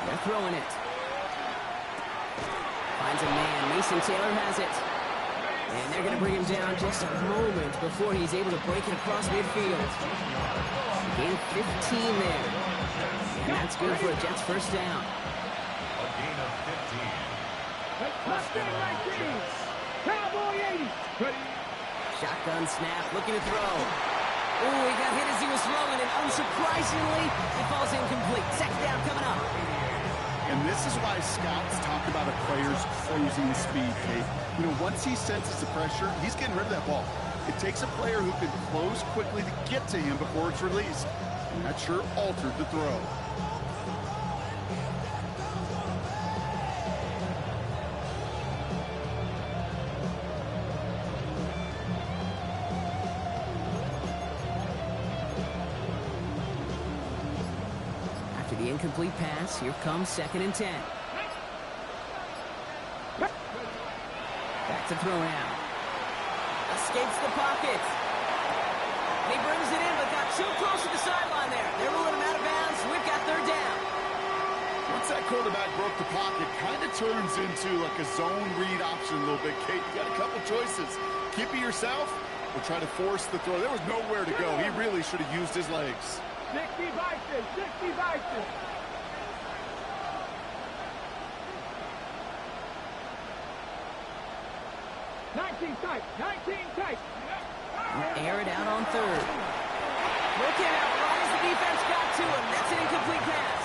They're throwing it. Finds a man. Mason Taylor has it. And they're going to bring him down just a moment before he's able to break it across midfield. Gain of 15 there. And that's good for a Jets first down. A gain of 15. Mustang 19. Cowboy 80. Shotgun snap, looking to throw. Ooh, he got hit as he was throwing, and unsurprisingly, it falls incomplete. Second down coming up. And this is why scouts talk about a player's closing speed, Kate. You know, once he senses the pressure, he's getting rid of that ball. It takes a player who can close quickly to get to him before it's released. And that sure altered the throw. After the incomplete pass, here comes 2nd and 10. Back to throw now. Escapes the pocket. And he brings it in, but got too close to the sideline there. They're ruling him out of bounds. We've got 3rd down. Once that quarterback broke the pocket, kind of turns into like a zone read option a little bit, Kate. You got a couple choices. Keep it yourself or try to force the throw. There was nowhere to go. He really should have used his legs. 60 Vikings, 60 Vikings. Tight, 19 tight. Air it out on 3rd. Look out, right as the defense got to him. That's an incomplete pass.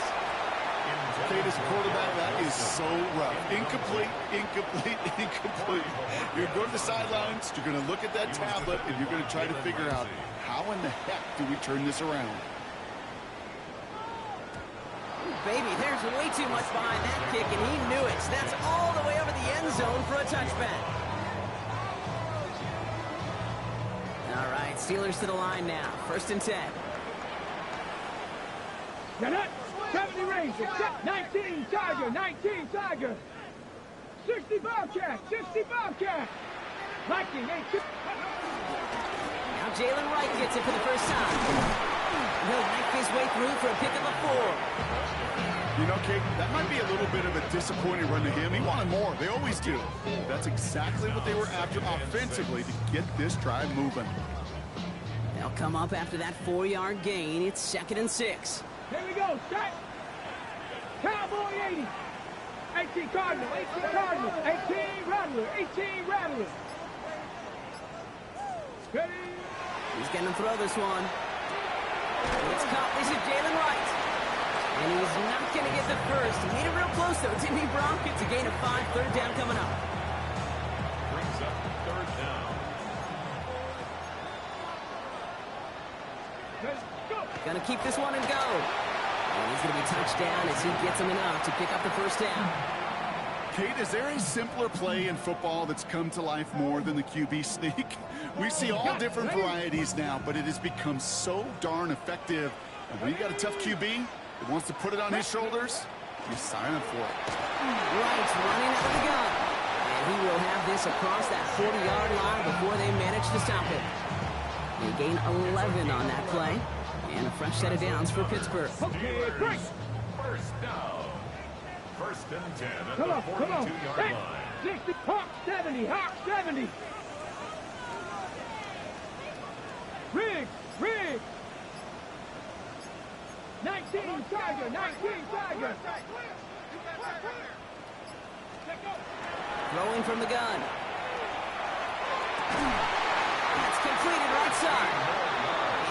Kate, as a quarterback, that is so rough. Incomplete, incomplete, incomplete. You're going to the sidelines, you're going to look at that tablet, and you're going to try to figure out how in the heck do we turn this around. Baby, there's way too much behind that kick, and he knew it. That's all the way over the end zone for a touchback. All right, Steelers to the line now. 1st and 10. Got it. 70 Ranger. 19 Tiger. 19 Tiger. 60 Bobcat. 60 Bobcat. Viking 8. Now Jalen Wright gets it for the first time. He'll make his way through for a pick of a 4. You know, Kate, that might be a little bit of a disappointing run to him. He wanted more. They always do. That's exactly what they were after offensively to get this drive moving. They'll come up after that 4-yard gain. It's 2nd and 6. Here we go. Set. Cowboy 80. 18 Cardinal. 18 Cardinal. 18 Rattler. 18 Rattler. Ready. He's going to throw this one. It's caught. This is Jalen Wright. And he's not going to get the first. He made it real close, though, didn't he, Brock? It's a gain of 5. 3rd down coming up. Brings up 3rd down. Going to keep this one and go. And he's going to be touched down as he gets him enough to pick up the first down. Kate, is there a simpler play in football that's come to life more than the QB sneak? We see all different varieties now, but it has become so darn effective. And when you got a tough QB that wants to put it on his shoulders, you sign up for it. Wright's running out of the gun. And he will have this across that 40-yard line before they manage to stop it. They gain 11 on that play. And a fresh set of downs for Pittsburgh. Okay, break. First down. 1st and 10 at Come the on, come on. 42-yard line. 60, Hawk 70, Hawk 70. Rig. 19 Tiger, 19 Tiger. Throwing from the gun. That's completed right side.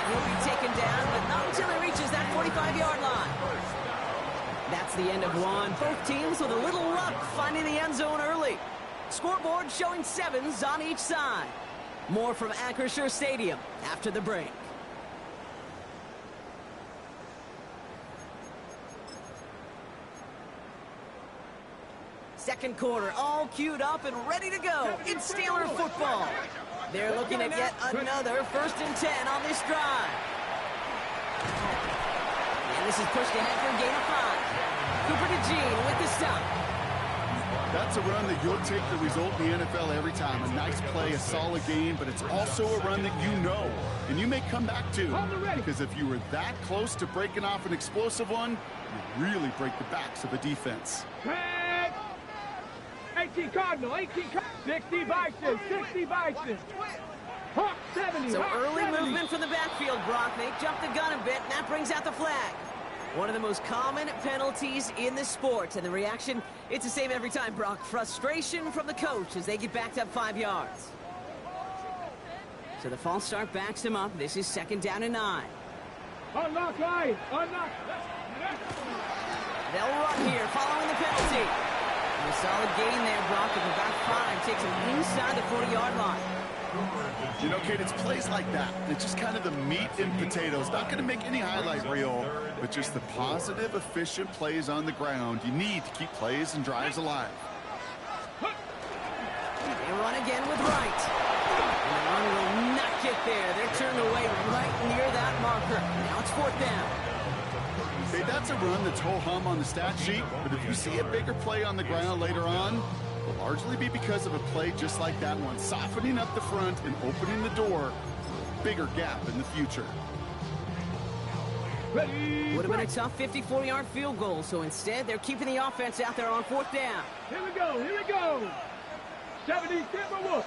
And he'll be taken down, but not until he reaches that 45-yard line. That's the end of one. Both teams with a little luck finding the end zone early. Scoreboard showing 7s on each side. More from Acrisure Stadium after the break. Second quarter, all queued up and ready to go. It's Steeler football. They're looking at yet another 1st and 10 on this drive. And this is pushed ahead for a gain of 5. Cooper DeJean with the stop. That's a run that you'll take the result in the NFL every time. A nice play, a solid game, but it's also a run that you know, and you may come back to. Because if you were that close to breaking off an explosive one, you really break the backs of a defense. 18 Cardinal, 60 Bison, 60 Bison. Hawk 70, So Hawk early 70. movement from the backfield, Brock. They jumped the gun a bit, and that brings out the flag. One of the most common penalties in the sport, and the reaction, it's the same every time, Brock. Frustration from the coach as they get backed up 5 yards. So the false start backs them up. This is 2nd down and 9. Unlock line, unlock. They'll run here following the penalty. And a solid gain there, Brock, of about 5. Takes them inside the 40-yard line. You know, Kate, it's plays like that. It's just kind of the meat and potatoes. Not going to make any highlight reel, but just the positive, efficient plays on the ground. You need to keep plays and drives alive. They run again with Wright. And the run will not get there. They're turned away right near that marker. Now it's 4th down. Okay, that's a run that's ho-hum on the stat sheet, but if you see a bigger play on the ground later on, it will largely be because of a play just like that one, softening up the front and opening the door for a bigger gap in the future. Ready. Would have been a tough 54-yard field goal, so instead they're keeping the offense out there on 4th down. Here we go, here we go. 70 Timberwolves.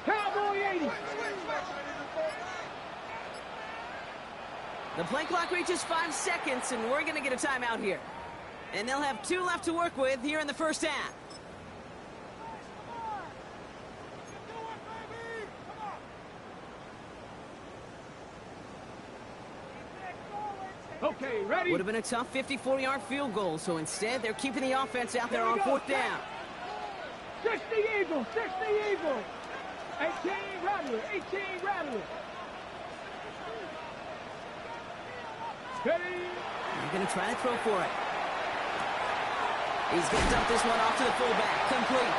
Cowboy 80. The play clock reaches 5 seconds, and we're going to get a timeout here. And they'll have 2 left to work with here in the first half. Okay, ready. Would have been a tough 54-yard field goal, so instead they're keeping the offense out there on 4th down. 60 Eagles, 60 Eagles. 18 Rattler, 18 Rattler. Ready. They're going to try to throw for it. He's going to dump this one off to the fullback. Complete.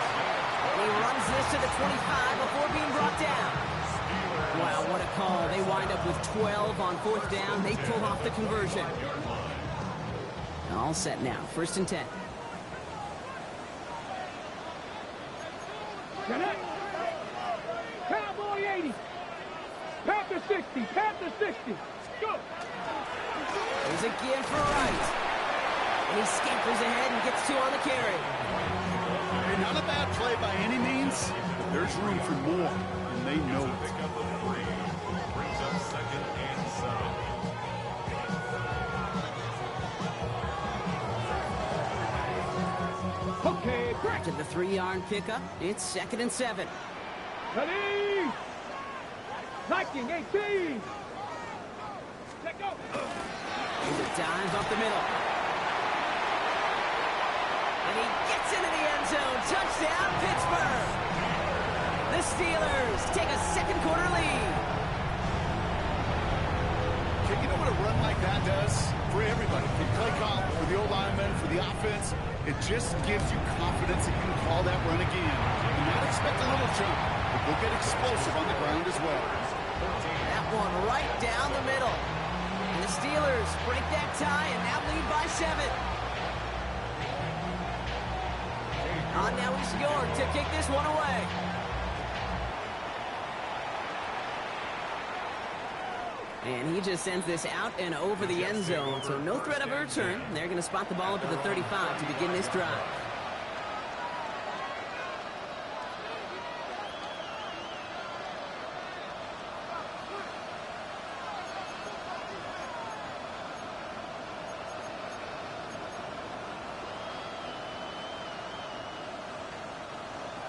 And he runs this to the 25 before being brought down. Wow, what a call. They wind up with 12 on 4th down. They pull off the conversion. All set now. 1st and 10. Connect. Cowboy 80. Panther 60. Panther 60. Go. There's a give for Wright. And he scampers ahead and gets 2 on the carry. Hey, not a bad play by any means, but there's room for more, and they know it. Pick up a 3. Brings up 2nd and 7. Okay, correct. After the 3-yard pickup, it's 2nd and 7. Ready. Viking 18. Let go. Here's a dive up the middle. And he gets into the end zone. Touchdown, Pittsburgh. The Steelers take a 2nd quarter lead. Okay, you know what a run like that does for everybody? For the play call, for the old lineman, for the offense. It just gives you confidence that you can call that run again. Do not expect a little jump, but they'll get explosive on the ground as well. That one right down the middle. And the Steelers break that tie and now lead by 7. On now he's York to kick this one away. And he just sends this out and over the end zone, so no threat of a return. They're going to spot the ball up at the 35 to begin this drive.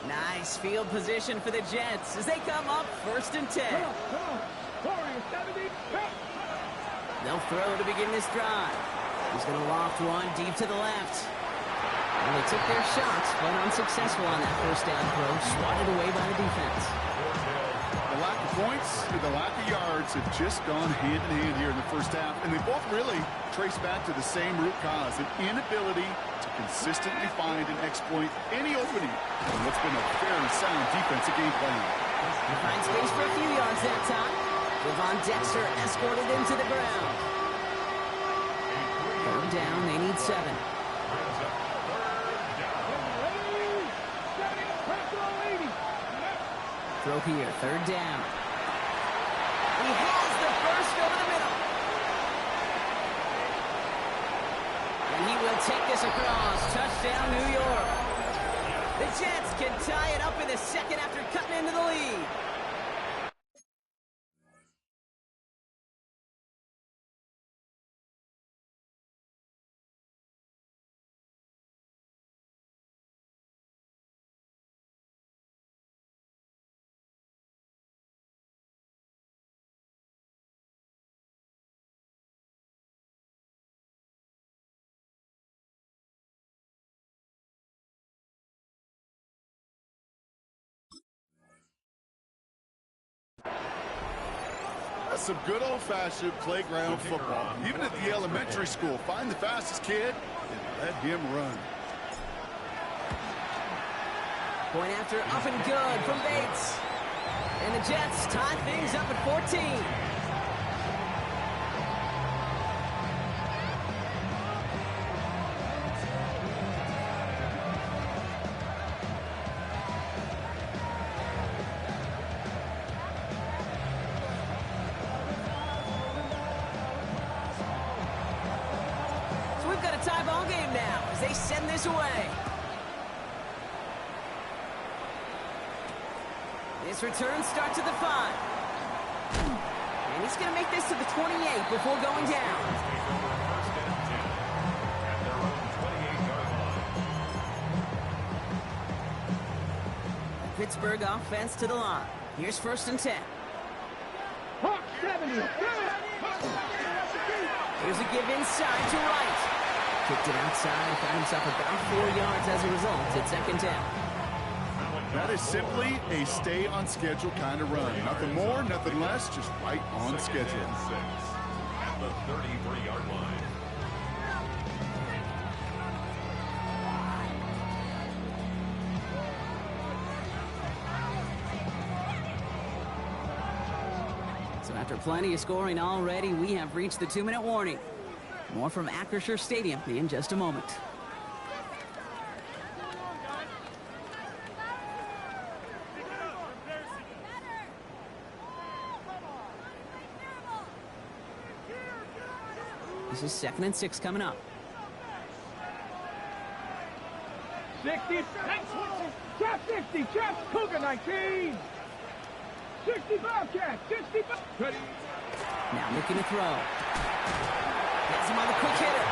Nice field position for the Jets as they come up 1st and 10. Come on. Warrior 70. They'll throw to begin this drive. He's going to loft one deep to the left. And they took their shots, but unsuccessful on that 1st down throw, swatted away by the defense. The lack of points and the lack of yards have just gone hand in hand here in the first half, and they both really trace back to the same root cause, an inability to consistently find and exploit any opening in what's been a very sound defensive game plan. He finds space for a few yards that time. Devon Dexter escorted him to the ground. 3rd down, they need and 7. Throw here, 3rd down. He has the burst over the middle. And he will take this across. Touchdown, New York. The Jets can tie it up in the second after cutting into the lead. That's some good old-fashioned playground football. Even at the elementary school, find the fastest kid and let him run. Point after up and good from Bates. And the Jets tie things up at 14. Tie ball game now as they send this away. This return starts at the 5. And he's going to make this to the 28 before going down. Pittsburgh offense to the line. Here's 1st and 10. Hawk 70. Here's a give inside to right. Kicked it outside, found himself about 4 yards as a result. It's 2nd down. That is simply a stay-on-schedule kind of run. Nothing more, nothing less, just right on schedule. At the 33-yard line. So after plenty of scoring already, we have reached the 2-minute warning. More from Acrisure Stadium in just a moment. This is 2nd and 6 coming up. 60, trap 60, trap Cougar 19. 60 Bobcat, 60 Ready. Now looking to throw. Gets him on the quick hitter.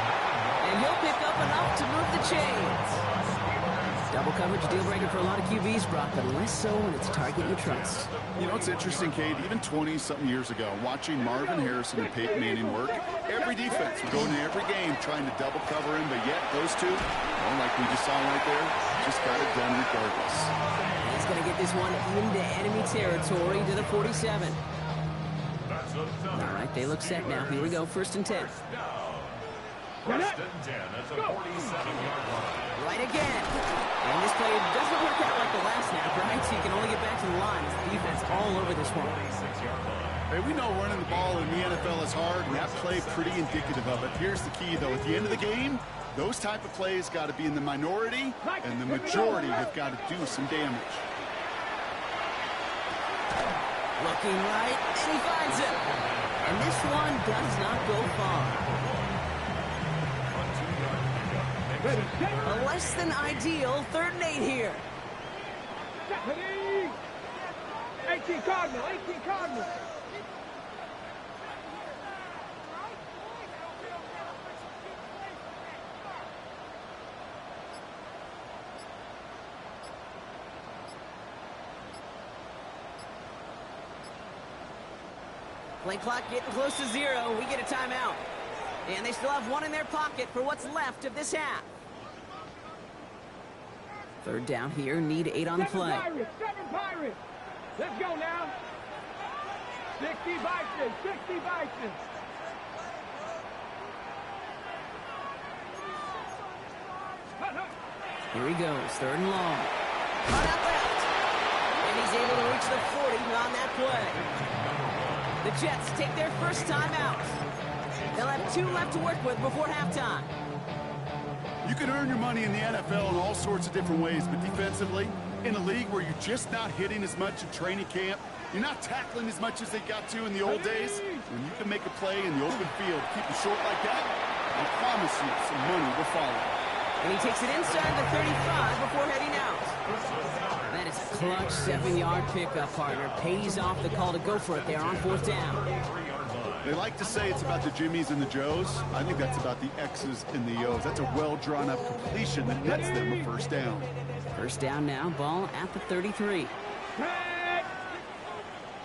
And he'll pick up enough to move the chains. Double coverage deal breaker for a lot of QBs, Brock, but less so when it's target you trust. You know, it's interesting, Kate, even 20-something years ago, watching Marvin Harrison and Peyton Manning work, every defense would go into every game trying to double cover him, but yet those two, well, like we just saw right there, just got it done regardless. He's going to get this one into enemy territory to the 47. All right, they look set now. Here we go, 1st and 10. First and 10 at the 47-yard line. Right again. And this play doesn't work out like the last snap, right? So you can only get back to the line as the defense all over this one. Hey, we know running the ball in the NFL is hard, and that play pretty indicative of it. Here's the key, though. At the end of the game, those type of plays got to be in the minority, and the majority have got to do some damage. Looking right, and he finds it. And this one does not go far. A less than ideal 3rd and 8 here. 18 Cardinal, 18 Cardinal. Play clock getting close to 0. We get a timeout. And they still have one in their pocket for what's left of this half. 3rd down here, need 8 on the play. 7 Pirates. Let's go now. 60 Bison, 60 Bison. Here he goes, 3rd and long. Cut out left. And he's able to reach the 40 on that play. The Jets take their first time out. They'll have 2 left to work with before halftime. You can earn your money in the NFL in all sorts of different ways, but defensively, in a league where you're just not hitting as much in training camp, you're not tackling as much as they got to in the old days, when you can make a play in the open field, keep it short like that, I promise you some money will follow. And he takes it inside the 35 before heading out. That is a clutch 7-yard pickup, partner. Pays off the call to go for it there on 4th down. They like to say it's about the Jimmies and the Joes. I think that's about the X's and the O's. That's a well-drawn-up completion that nets them a 1st down. 1st down now, ball at the 33.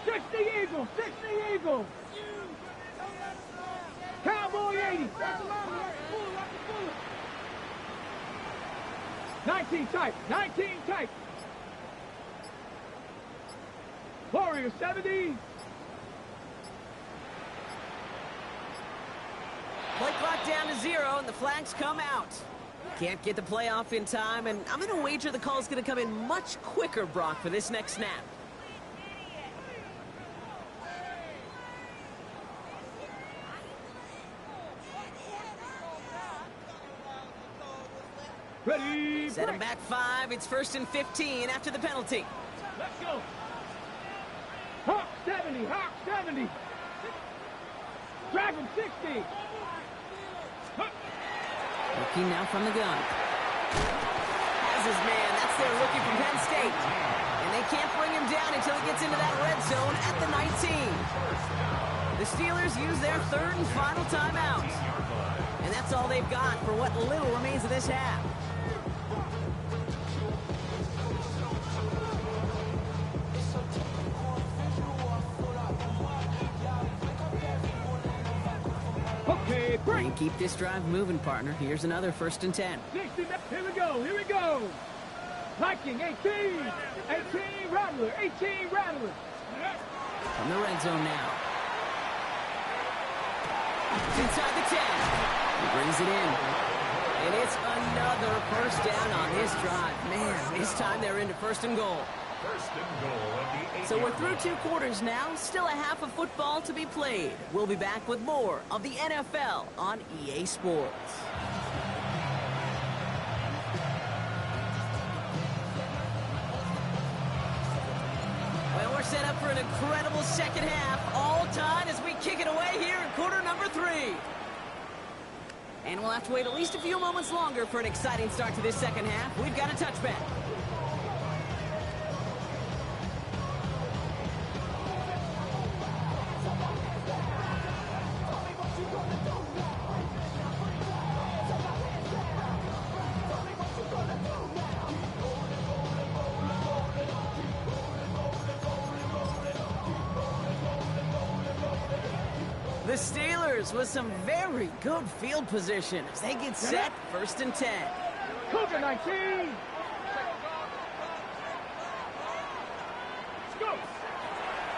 60 Eagles, 60 Eagles. Cowboy 80. 19 tight, 19 tight. Warrior 70. Play clock down to 0, and the flags come out. Can't get the play off in time, and I'm going to wager the call is going to come in much quicker, Brock, for this next snap. Ready, Set him back 5. It's 1st and 15 after the penalty. Let's go. Hawk 70, Hawk 70. Dragon 60. Looking now from the gun. Has his man. That's their rookie from Penn State. And they can't bring him down until he gets into that red zone at the 19. The Steelers use their 3rd and final timeout. And that's all they've got for what little remains of this half. Okay, break. And keep this drive moving, partner. Here's another 1st and 10. 60, here we go, here we go. Viking 18, 18 Rattler, 18 Rattler. From the red zone now. It's inside the 10. He brings it in. And it's another 1st down on this drive. Man, this time they're into 1st and goal. 1st and goal at the 8. So we're through 2 quarters now. Still a half of football to be played. We'll be back with more of the NFL on EA Sports. Well, we're set up for an incredible second half. All tied as we kick it away here in quarter number 3. And we'll have to wait at least a few moments longer for an exciting start to this second half. We've got a touchback. The Steelers with some very good field position as they get set 1st and 10. Cougar 19. Let's go.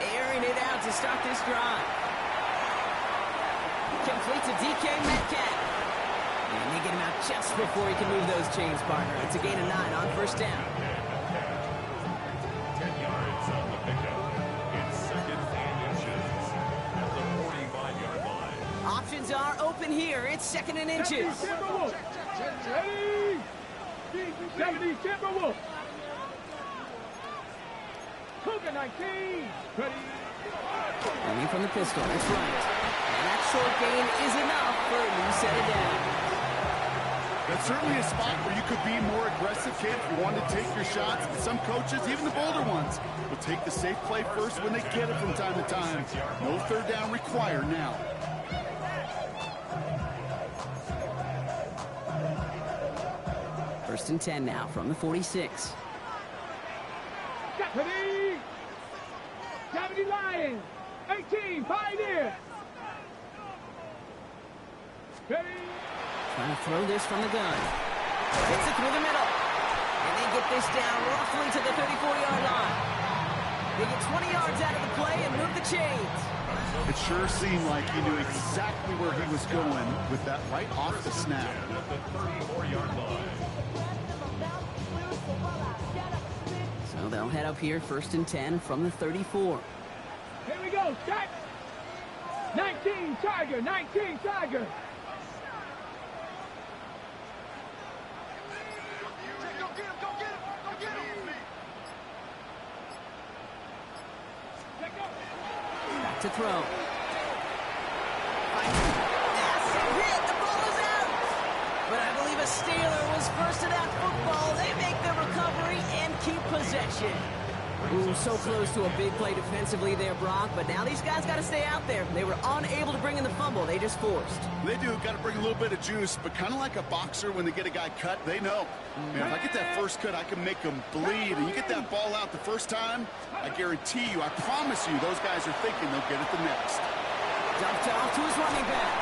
Airing it out to start this drive. Complete to DK Metcalf. And they get him out just before he can move those chains, partner. It's a gain of 9 on 1st down. 10 yards on the pickup. It's 2nd and inches at the 45-yard line. Options are open here. It's 2nd and inches. 70 Timberwolf. Ready. 70 Timberwolf. Cougar 19. Ready. Running from the pistol. That's right. And that short gain is enough for a new set it down. That's certainly a spot where you could be more aggressive, kid, if you want to take your shots. But some coaches, even the bolder ones, will take the safe play first when they get it from time to time. No 3rd down required now. First and 10 now from the 46. Ready. 70 Lions. 18 Pioneer. Ready. Trying to throw this from the gun. Takes it through the middle. And they get this down roughly to the 34-yard line. They get 20 yards out of the play and move the chains. It sure seemed like he knew exactly where he was going with that right off the snap. At the 34-yard line. So they'll head up here 1st and 10 from the 34. Here we go. Start. 19 Tiger. 19 Tiger. to throw. Massive hit. The ball is out. But I believe a Steeler was first to that football. They make the recovery and keep possession. Ooh, so close to a big play defensively there, Brock. But now these guys got to stay out there. They were unable to bring in the fumble. They just forced. They do. Got to bring a little bit of juice. But kind of like a boxer when they get a guy cut, they know. Man, if I get that first cut, I can make them bleed. And you get that ball out the first time, I guarantee you, I promise you, those guys are thinking they'll get it the next. Dumped off to his running back.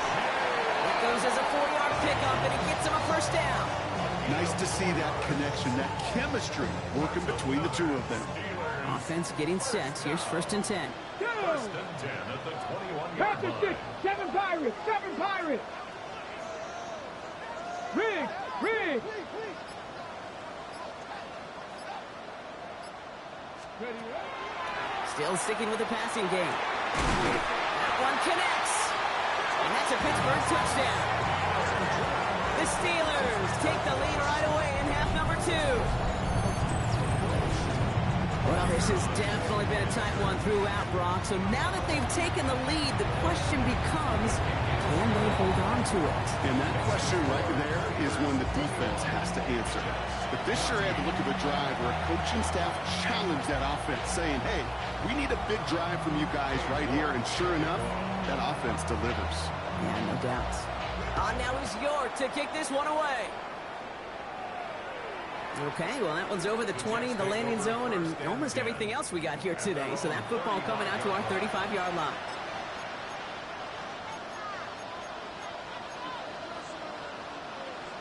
It goes as a 4-yard pickup, and he gets him a first down. Nice to see that connection, that chemistry working between the two of them. Offense getting set. Here's 1st and 10. First and 10 at the 21-yard Panther line. 6, 7 Pirates, 7 Pirates. Riggs, Riggs. Still sticking with the passing game. That one connects. And that's a Pittsburgh touchdown. The Steelers take the lead right away in half number 2. Well, this has definitely been a tight one throughout, Brock. So now that they've taken the lead, the question becomes, can they hold on to it? And that question right there is one the defense has to answer. But this sure had to look at a drive where a coaching staff challenged that offense, saying, hey, we need a big drive from you guys right here. And sure enough, that offense delivers. Yeah, no doubt. Now is York to kick this one away. Okay, well, that one's over the 20, the landing zone, and almost everything else we got here today. So that football coming out to our 35-yard line.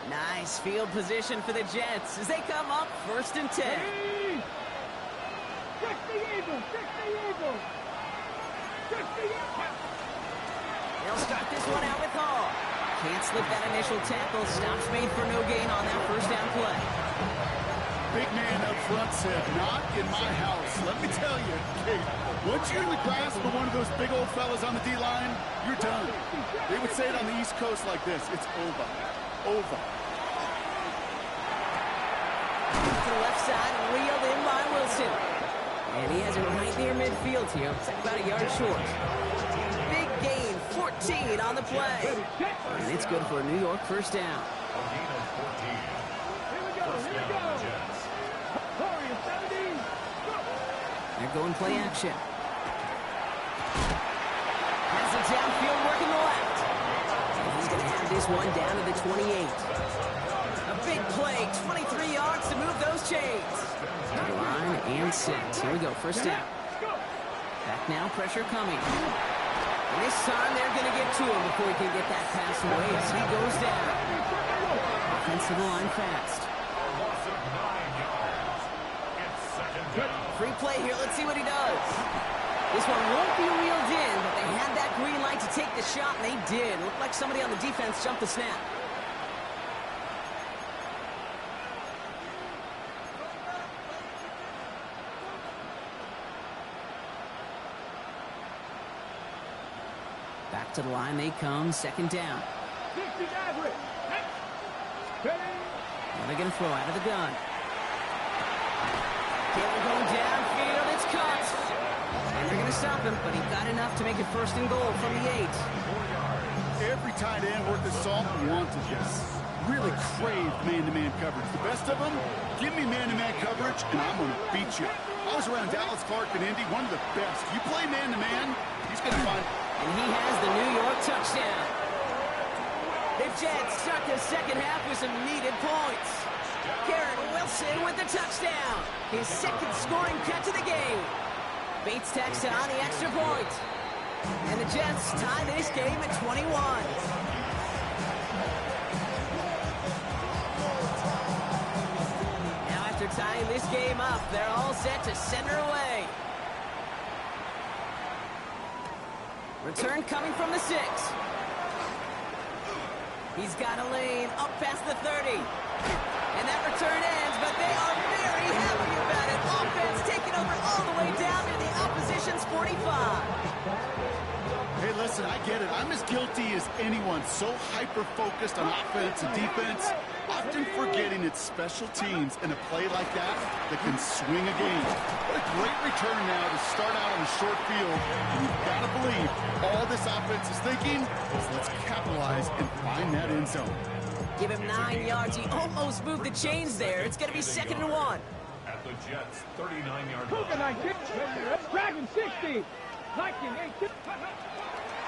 Nice field position for the Jets as they come up 1st and 10. Hey! 60 Eagles, 60 Eagles. 60 Eagles. They'll start this one out with Hall. Can't slip that initial tackle. Stops made for no gain on that first down play. Big man up front said, not in my house. Let me tell you, hey, once you're in the grasp of one of those big old fellas on the D-line, you're done. They would say it on the East Coast like this, it's over. Over. To the left side, reeled in by Wilson. And he has it right near midfield here. It's about a yard short. Big gain, 14 on the play. And it's good for a New York first down. They're going play action. Has it downfield working the left. And he's going to have this one down to the 28. A big play, 23 yards to move those chains. Line and set. Here we go, first down. Back now, pressure coming. And this time they're going to get to him before he can get that pass away as he goes down. Offensive line fast. Free play here. Let's see what he does. This one won't be reeled in, but they had that green light to take the shot, and they did. Looked like somebody on the defense jumped the snap. Back to the line they come. 2nd down. Now they're going to throw out of the gun. Taylor going downfield, it's caught. And they're going to stop him, but he got enough to make it 1st and goal from the 8. Every tight end worth his salt wanted this. Really craved man-to-man coverage. The best of them, give me man-to-man coverage, and I'm going to beat you. I was around Dallas, Clark, and Indy, one of the best. You play man-to-man, he's going to find... And he has the New York touchdown. The Jets start the second half with some needed points. Garrett Wilson with the touchdown. His 2nd scoring catch of the game. Bates tacks on the extra point. And the Jets tie this game at 21. Now after tying this game up, they're all set to center away. Return coming from the 6. He's got a lane up past the 30. And that return ends, but they are very happy about it. Offense taking over all the way down to the opposition's 45. Hey, listen, I get it. I'm as guilty as anyone. So hyper-focused on offense and defense, often forgetting it's special teams in a play like that that can swing a game. What a great return now to start out on a short field. And you've got to believe all this offense is thinking is let's capitalize and find that end zone. Give him 9 yards. He almost moved the chains there. It's going to be 2nd and 1. At the Jets' 39-yard Cougar line. 19. Dragon 60. Viking 18.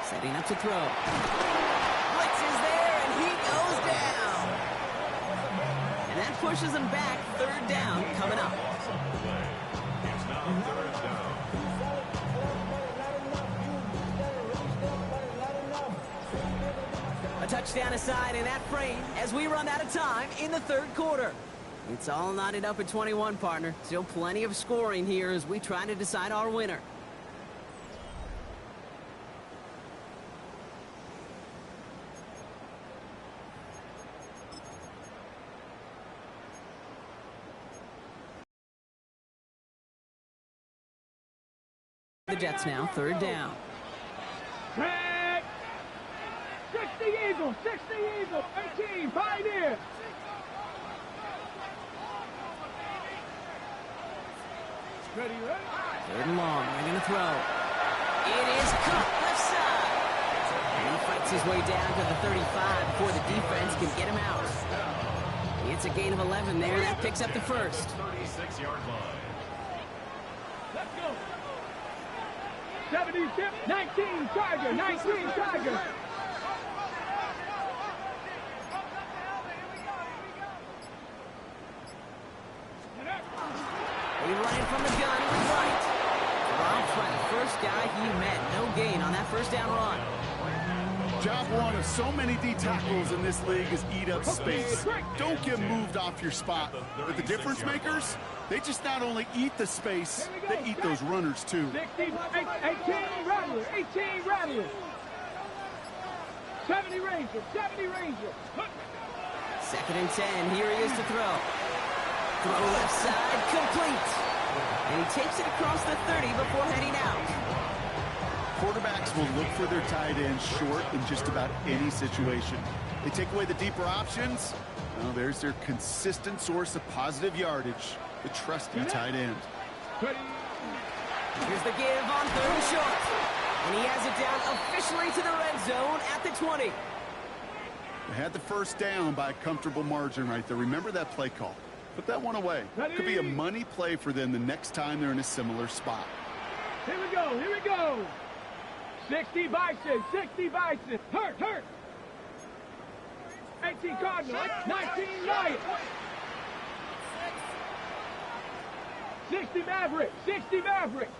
Setting up to throw. Blitz is there, and he goes down. And that pushes him back. 3rd down coming up. It's now 3rd down. A touchdown aside in that frame as we run out of time in the 3rd quarter. It's all knotted up at 21, partner. Still plenty of scoring here as we try to decide our winner. The Jets now, 3rd down. Back. 60 Eagles. 60 Eagles. 18. Pioneer. Ready, ready. 3rd and long. They're going to throw. It is caught left side. And he fights his way down to the 35 before the defense can get him out. It's a gain of 11 there. That picks up the 1st. 36-yard line. Let's go. 76, 19 Tiger, 19 Tiger. He running from the gun with right. Robbed by the first guy he met. No gain on that 1st down run. Job one of so many D tackles in this league is eat up space. Don't get moved off your spot. But the difference makers, they just not only eat the space, they eat those runners too. 18 Rattler, 18 Rattler. 70 Ranger, 70 Ranger. 2nd and 10. Here he is to throw. Throw left side, complete. And he takes it across the 30 before heading out. Quarterbacks will look for their tight end short in just about any situation. They take away the deeper options. Well, there's their consistent source of positive yardage, the trusty tight end. Here's the give on 3rd and short. And he has it down officially to the red zone at the 20. They had the 1st down by a comfortable margin right there. Remember that play call. Put that one away. Could be a money play for them the next time they're in a similar spot. Here we go, here we go. 60 Bison, 60 Bison. Hurt. 18 Cardinal, 19 Lion. 60 Maverick, 60 Maverick.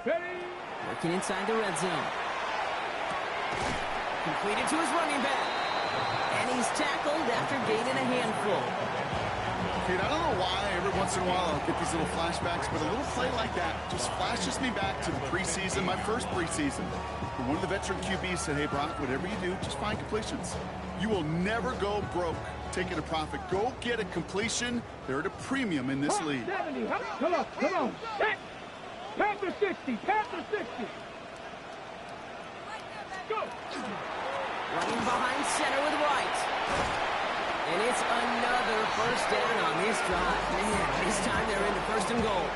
Ready? Working inside the red zone. Completed to his running back. And he's tackled after gaining a handful. Dude, I don't know why every once in a while I'll get these little flashbacks, but a little play like that just flashes me back to the preseason, my first preseason. And one of the veteran QBs said, hey, Brock, whatever you do, just find completions. You will never go broke taking a profit. Go get a completion. They're at a premium in this league. 70, come on. Set. Panther 60, Panther 60. Go. Running behind center with right. And it's another 1st down on this drive. Man, this time they're into 1st and goal.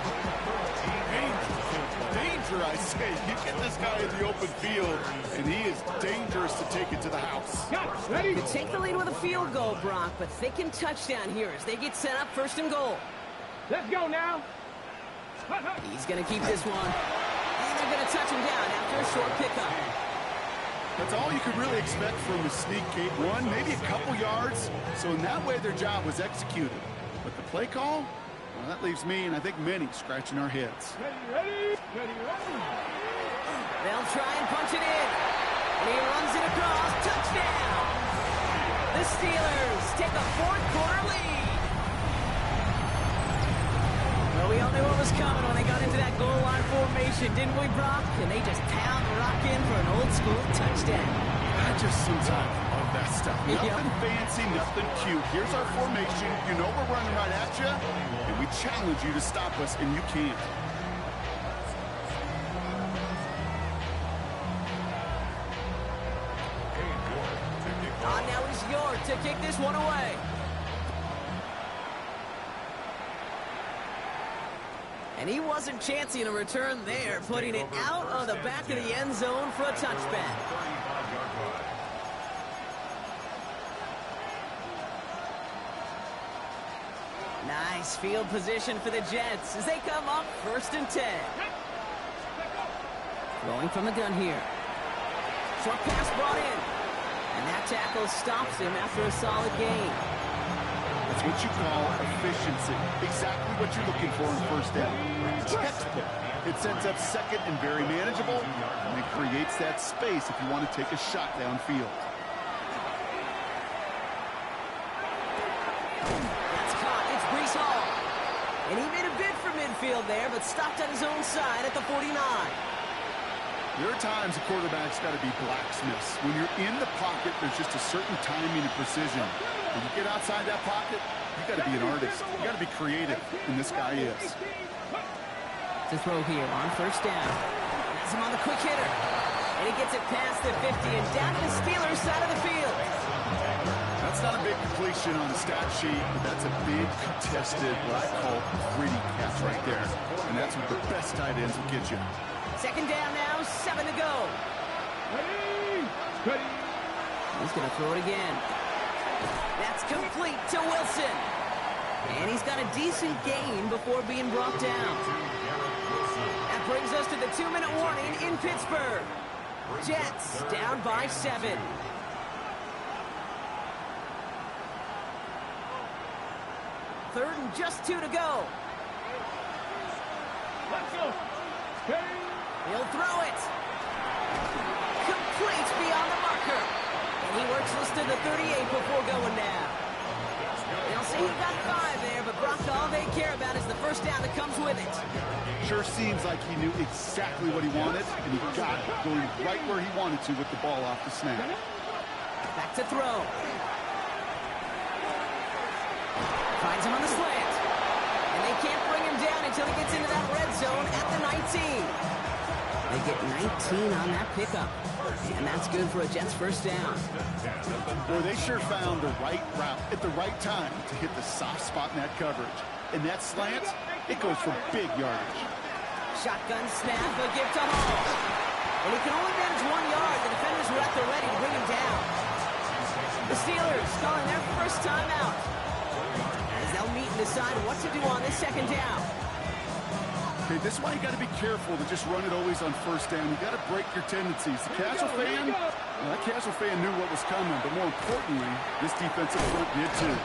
Danger, I say. You get this guy in the open field, and he is dangerous to take it to the house. Ready? Could take the lead with a field goal, Brock, but thinking touchdown here as they get set up 1st and goal. Let's go now. He's going to keep this one. And they're going to touch him down after a short pickup. That's all you could really expect from a sneak, Kate. One, maybe a couple yards. So in that way, their job was executed. But the play call, well, that leaves me and I think many scratching our heads. Ready. They'll try and punch it in. And he runs it across. Touchdown! The Steelers take a 4th quarter lead. Well, we all knew what was coming when they got into that goal line formation, didn't we, Brock? And they just pound the rock in for an old-school touchdown. I just sometimes love that stuff. Yep. Nothing fancy, nothing cute. Here's our formation. You know we're running right at you, and we challenge you to stop us, and you can't. Now is York to kick this one away. And he wasn't chancing a return there, putting it out of the back of the end zone for a touchback. Nice field position for the Jets as they come up 1st and 10. Throwing from the gun here. Short pass brought in. And that tackle stops him after a solid gain. That's what you call efficiency. Exactly what you're looking for in 1st down. Textbook. It sets up 2nd and very manageable, and it creates that space if you want to take a shot downfield. That's caught. It's Breece Hall. And he made a bid for midfield there, but stopped on his own side at the 49. There are times a quarterback's got to be blacksmiths. When you're in the pocket, there's just a certain timing and precision. When you get outside that pocket, you got to be an artist. You got to be creative, and this guy is. To throw here on 1st down. That's him on the quick hitter. And he gets it past the 50 and down to the Steelers' side of the field. That's not a big completion on the stat sheet, but that's a big contested, what I call gritty catch right there. And that's what the best tight ends will get you. 2nd down now, 7 to go. Ready. He's going to throw it again. That's complete to Wilson. And he's got a decent gain before being brought down. That brings us to the 2-minute warning in Pittsburgh. Jets down by 7. Third and just 2 to go. Let's go. He'll throw it. Complete beyond the marker. And he works this to the 38 before going down. They'll say he got 5 there, but Brock, all they care about is the 1st down that comes with it. Sure seems like he knew exactly what he wanted, and he got it, going right where he wanted to with the ball off the snap. Back to throw. Finds him on the slant. And they can't bring him down until he gets into that red zone at the 19. They get 19 on that pickup. And that's good for a Jets 1st down. Boy, they sure found the right route at the right time to hit the soft spot in that coverage. And that slant, it goes for big yardage. Shotgun snap, a gift to Hall. And he can only manage 1 yard. The defenders were at the ready to bring him down. The Steelers calling their 1st time out. As they'll meet and decide what to do on this 2nd down. Okay, this is why you got to be careful to just run it always on 1st down. You got to break your tendencies. The casual fan, well, that casual fan knew what was coming, but more importantly, this defensive front did too.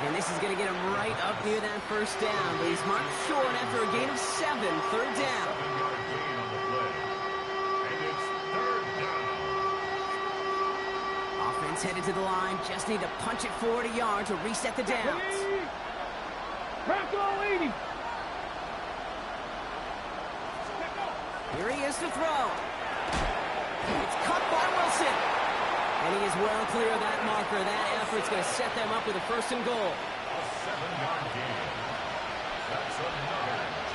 And this is going to get him right up near that 1st down, but he's marked short after a gain of 7, 3rd down. Offense headed to the line, just need to punch it forward a yard to reset the downs. Crack all 80. Here he is to throw. It's caught by Wilson. And he is well clear of that marker. That effort's going to set them up with a 1st and goal.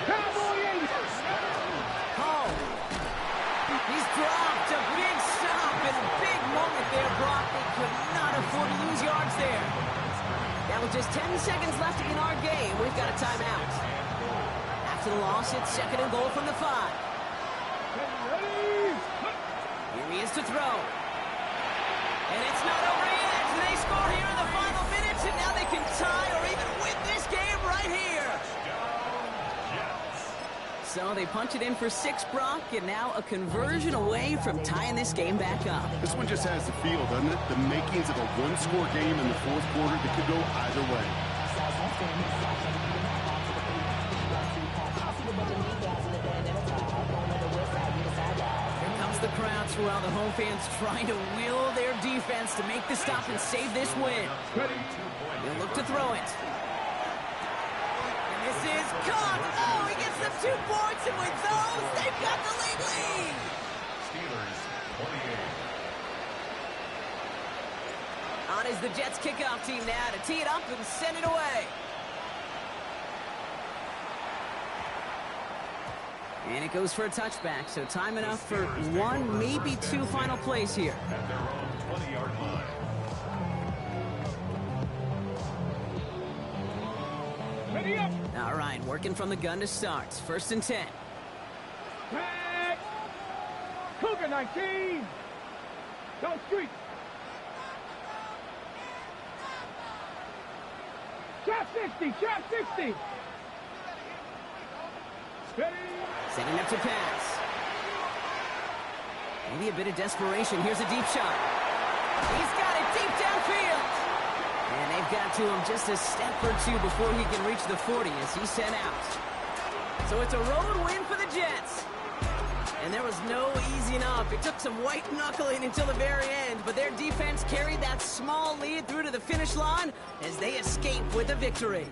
Cowboy 80. Hall. He's dropped. A big stop and a big moment there, Brock. They could not afford to lose yards there. Now with just 10 seconds left in our game, we've got a timeout. After the loss, it's 2nd and goal from the 5. Here he is to throw. And it's not over yet. They score here in the final minutes, and now they can tie or even win this game right here. So they punch it in for 6, Brock, and now a conversion away from tying this game back up. This one just has the feel, doesn't it? The makings of a 1-score game in the 4th quarter that could go either way. The crowds while the home fans trying to will their defense to make the stop and save this win. They'll look to throw it. And this is caught. Oh, he gets them 2 points, and with those, they've got the lead. Steelers 28. On is the Jets kickoff team now to tee it up and send it away. And it goes for a touchback, so time enough for 1, maybe 2 final plays here. At their own 20-yard line. Ready up. All right, working from the gun to start. 1st and 10. Tag. Cougar 19. Down street. Trap 60. Trap 60. Ready. Setting up to pass. Maybe a bit of desperation. Here's a deep shot. He's got it deep downfield. And they've got to him just a step or two before he can reach the 40 as he's sent out. So it's a road win for the Jets. And there was no easing up. It took some white knuckling until the very end, but their defense carried that small lead through to the finish line as they escape with a victory.